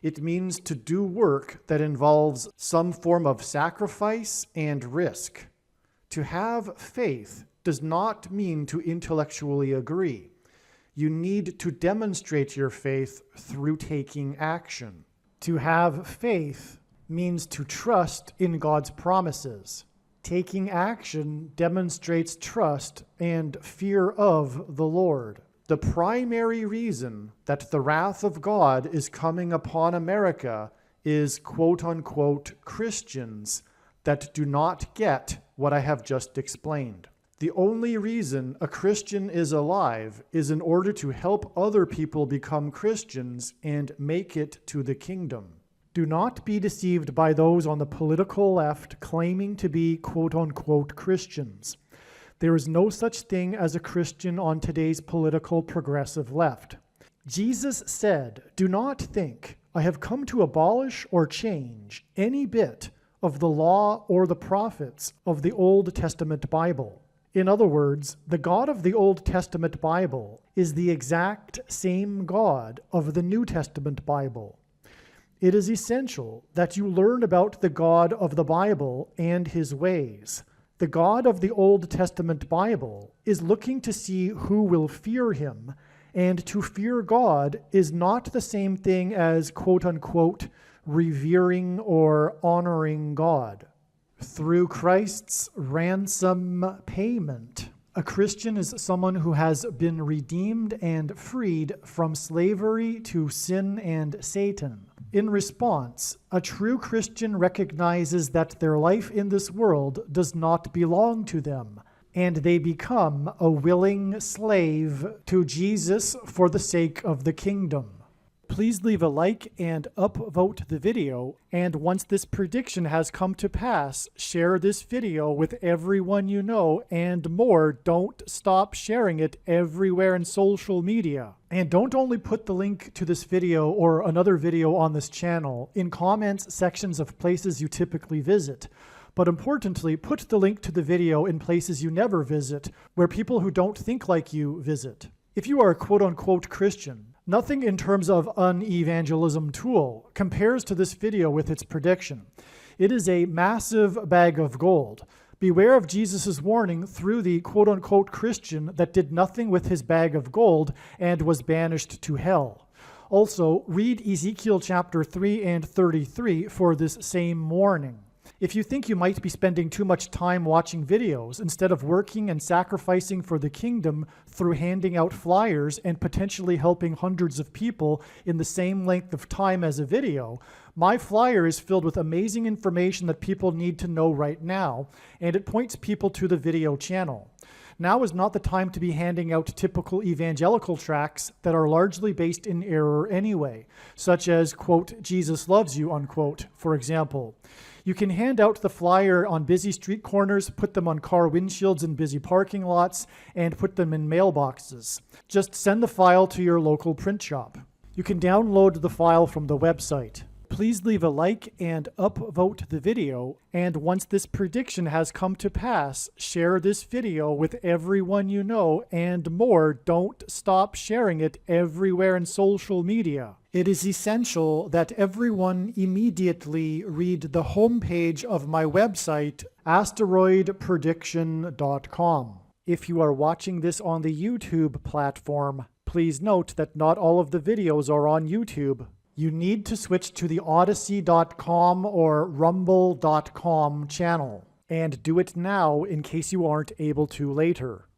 It means to do work that involves some form of sacrifice and risk. To have faith does not mean to intellectually agree. You need to demonstrate your faith through taking action. To have faith means to trust in God's promises. taking action demonstrates trust and fear of the Lord. The primary reason that the wrath of God is coming upon America is quote-unquote Christians that do not get what I have just explained. The only reason a Christian is alive is in order to help other people become Christians and make it to the kingdom. Do not be deceived by those on the political left claiming to be quote-unquote Christians. There is no such thing as a Christian on today's political progressive left. Jesus said, "Do not think I have come to abolish or change any bit of the law or the prophets of the Old Testament Bible." In other words, the God of the Old Testament Bible is the exact same God of the New Testament Bible. It is essential that you learn about the God of the Bible and his ways. The God of the Old Testament Bible is looking to see who will fear him, and to fear God is not the same thing as quote-unquote revering or honoring God. Through Christ's ransom payment, a Christian is someone who has been redeemed and freed from slavery to sin and Satan. In response, a true Christian recognizes that their life in this world does not belong to them, and they become a willing slave to Jesus for the sake of the kingdom. Please leave a like and upvote the video, and once this prediction has come to pass, share this video with everyone you know, and more, don't stop sharing it everywhere in social media. And don't only put the link to this video or another video on this channel in comments sections of places you typically visit, but importantly, put the link to the video in places you never visit, where people who don't think like you visit. If you are a quote-unquote Christian, nothing in terms of an evangelism tool compares to this video with its prediction. It is a massive bag of gold. Beware of Jesus' warning through the quote-unquote Christian that did nothing with his bag of gold and was banished to hell. Also, read Ezekiel chapter 3 and 33 for this same warning. If you think you might be spending too much time watching videos instead of working and sacrificing for the kingdom through handing out flyers and potentially helping hundreds of people in the same length of time as a video, my flyer is filled with amazing information that people need to know right now, and it points people to the video channel. Now is not the time to be handing out typical evangelical tracts that are largely based in error anyway, such as, quote, "Jesus loves you," unquote, for example. You can hand out the flyer on busy street corners, put them on car windshields in busy parking lots, and put them in mailboxes. Just send the file to your local print shop. You can download the file from the website. Please leave a like and upvote the video, and once this prediction has come to pass, share this video with everyone you know, and more, don't stop sharing it everywhere in social media. It is essential that everyone immediately read the homepage of my website, asteroidprediction.com. If you are watching this on the YouTube platform, please note that not all of the videos are on YouTube. You need to switch to the Odyssey.com or Rumble.com channel, and do it now in case you aren't able to later.